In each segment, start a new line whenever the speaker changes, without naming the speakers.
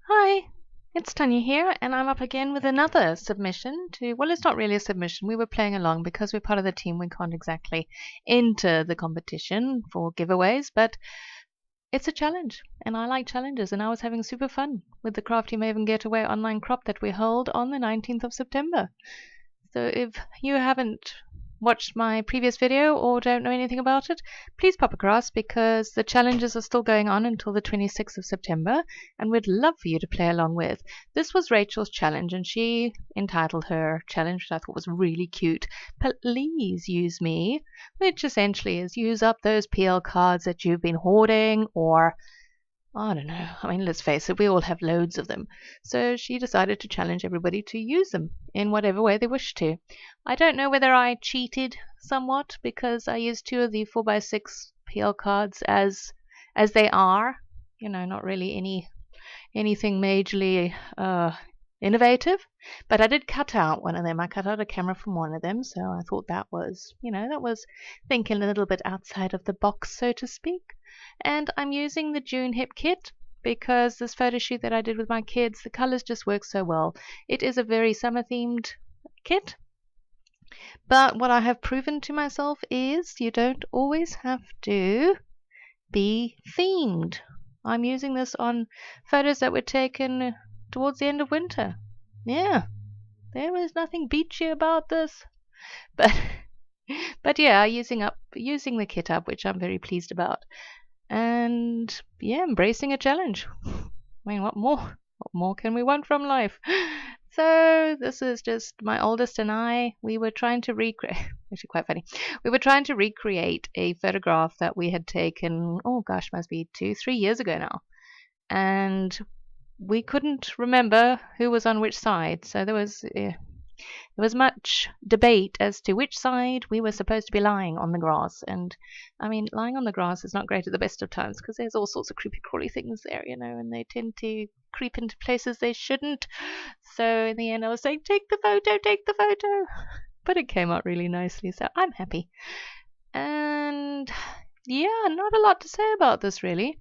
Hi, it's Tanya here, and I'm up again with another submission to, well, it's not really a submission. We were playing along because we're part of the team. We can't exactly enter the competition for giveaways, but it's a challenge, and I like challenges, and I was having super fun with the Crafty Maven Getaway online crop that we hold on the 19th of September. So if you haven't watched my previous video or don't know anything about it, please pop across because the challenges are still going on until the 26th of September, and we'd love for you to play along with. This was Rachel's challenge, and she entitled her challenge, which I thought was really cute, Please Use Me, which essentially is use up those PL cards that you've been hoarding, or I don't know. I mean, let's face it, we all have loads of them. So she decided to challenge everybody to use them in whatever way they wish to. I don't know whether I cheated somewhat because I used 2 of the 4x6 PL cards as they are. You know, not really anything majorly innovative. But I did cut out one of them. I cut out a camera from one of them, so I thought that was, that was thinking a little bit outside of the box, so to speak. And I'm using the June Hip kit because this photo shoot that I did with my kids, the colors just work so well. It is a very summer themed kit, but what I have proven to myself is you don't always have to be themed. I'm using this on photos that were taken towards the end of winter. Yeah, there was nothing beachy about this, but yeah, using the kit up, which I'm very pleased about. And yeah, embracing a challenge. I mean, what more can we want from life? So this is just my oldest and I. We were trying to recreate, actually quite funny. We were trying to recreate a photograph that we had taken, oh gosh, must be 2-3 years ago now. And we couldn't remember who was on which side. So there was much debate as to which side we were supposed to be lying on the grass. And I mean, lying on the grass is not great at the best of times because there's all sorts of creepy crawly things there, and they tend to creep into places they shouldn't. So in the end I was saying, take the photo. But it came out really nicely, so I'm happy. And yeah, not a lot to say about this really.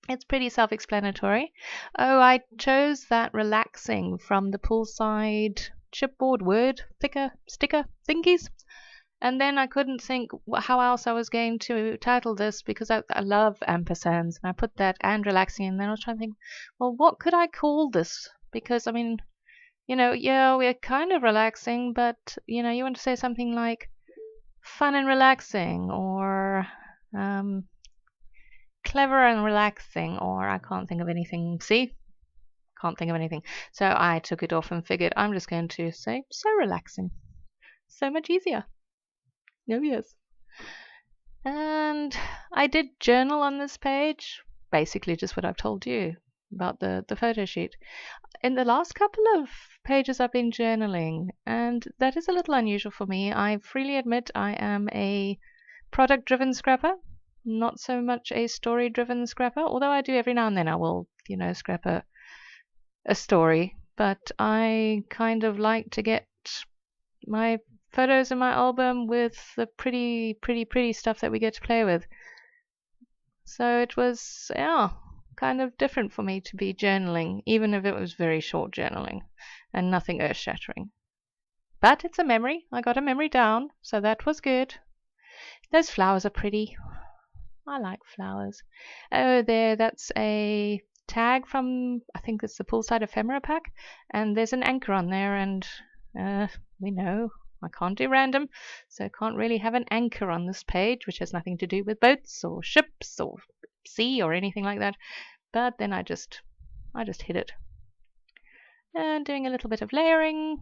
It's pretty self-explanatory. Oh, I chose that relaxing from the poolside chipboard word sticker thingies, and then I couldn't think how else I was going to title this because I love ampersands, and I put that and relaxing, and then I was trying to think, well, what could I call this? Because I mean, yeah, we're kind of relaxing, but you want to say something like fun and relaxing, or clever and relaxing, or I can't think of anything. See? Can't think of anything. So I took it off and figured I'm just going to say so relaxing. So much easier. Oh yes. And I did journal on this page. Basically just what I've told you about the photo shoot. In the last couple of pages I've been journaling, and that is a little unusual for me. I freely admit I am a product-driven scrapper, not so much a story-driven scrapper, although I do every now and then I will, scrap a story, but I kind of like to get my photos in my album with the pretty stuff that we get to play with. So it was, yeah, kind of different for me to be journaling, even if it was very short journaling and nothing earth-shattering. But it's a memory. I got a memory down, so that was good. Those flowers are pretty. I like flowers. Oh, that's a tag from, I think it's the Poolside Ephemera pack, and there's an anchor on there, and we know I can't do random, so I can't really have an anchor on this page, which has nothing to do with boats or ships or sea or anything like that. But then I just hid it. And doing a little bit of layering,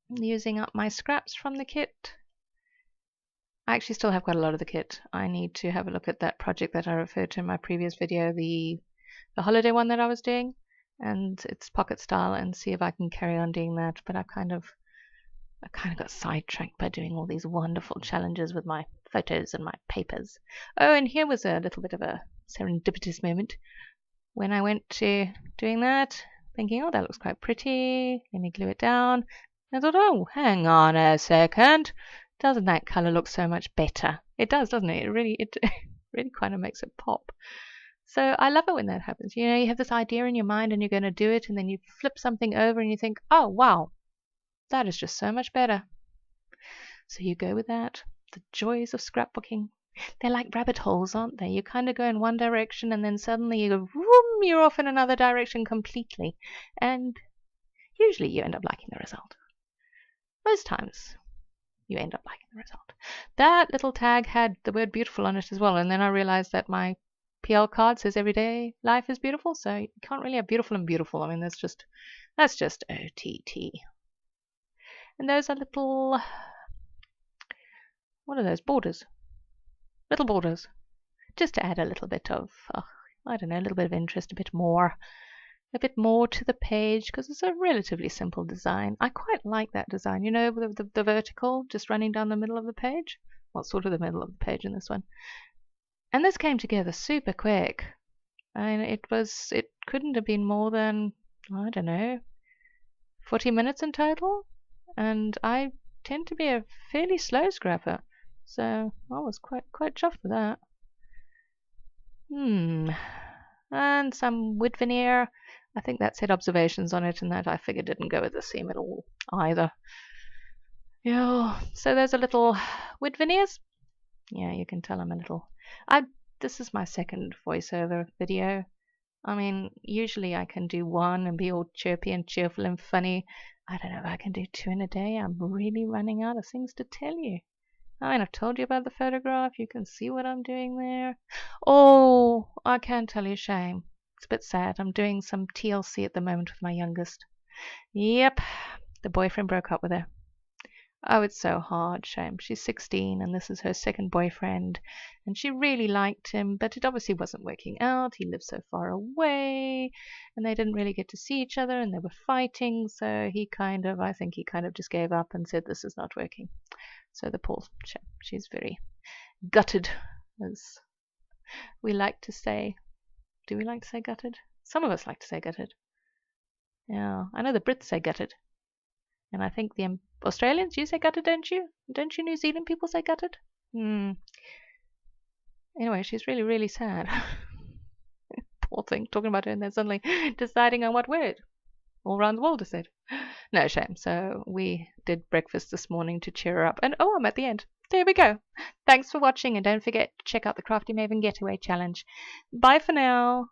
using up my scraps from the kit. I actually still have quite a lot of the kit. I need to have a look at that project that I referred to in my previous video, the holiday one that I was doing, and it's pocket style, and see if I can carry on doing that. But I kind of got sidetracked by doing all these wonderful challenges with my photos and my papers. Oh, and here was a little bit of a serendipitous moment when I went to doing that, thinking, oh, that looks quite pretty. Let me glue it down. I thought, oh, hang on a second. Doesn't that color look so much better? It does, doesn't it? It really kind of makes it pop. So I love it when that happens. You know, you have this idea in your mind and you're going to do it, and then you flip something over and you think, oh, wow, that is just so much better. So you go with that. The joys of scrapbooking. They're like rabbit holes, aren't they? You kind of go in one direction and then suddenly you go, whoom, you're off in another direction completely. And usually you end up liking the result. Most times you end up liking the result. That little tag had the word beautiful on it as well, and then I realized that my PL card says everyday life is beautiful, so you can't really have beautiful and beautiful. I mean, that's just OTT. And those are little, what are those, borders? Little borders, just to add a little bit of, I don't know, a little bit of interest, a bit more to the page, because it's a relatively simple design. I quite like that design, you know, the vertical just running down the middle of the page. Well, sort of the middle of the page in this one. And this came together super quick. And it couldn't have been more than, I don't know, 40 minutes in total. And I tend to be a fairly slow scrapper, so I was quite chuffed with that. And some wood veneer. I think that said observations on it, and that I figured didn't go with the seam at all either. Yeah, so there's a little wood veneers. Yeah, you can tell I'm a little. This is my second voiceover video. I mean, usually I can do one and be all chirpy and cheerful and funny. I don't know if I can do 2 in a day. I'm really running out of things to tell you. I mean, I've told you about the photograph. You can see what I'm doing there. Oh, I can't tell you, shame. It's a bit sad. I'm doing some TLC at the moment with my youngest. Yep, the boyfriend broke up with her. Oh, it's so hard, shame. She's 16 and this is her second boyfriend. And she really liked him, but it obviously wasn't working out. He lived so far away and they didn't really get to see each other and they were fighting. So I think he kind of just gave up and said, this is not working. So the poor shame, she's very gutted, as we like to say. Do we like to say gutted? Some of us like to say gutted. Yeah, I know the Brits say gutted. And I think the Australians, you say gutted, don't you? Don't you New Zealand people say gutted? Anyway, she's really, really sad. Poor thing, talking about her and then suddenly deciding on what word. All around the world, I said. No shame. So we did breakfast this morning to cheer her up. And oh, I'm at the end. There we go. Thanks for watching and don't forget to check out the Crafty Maven Getaway Challenge. Bye for now.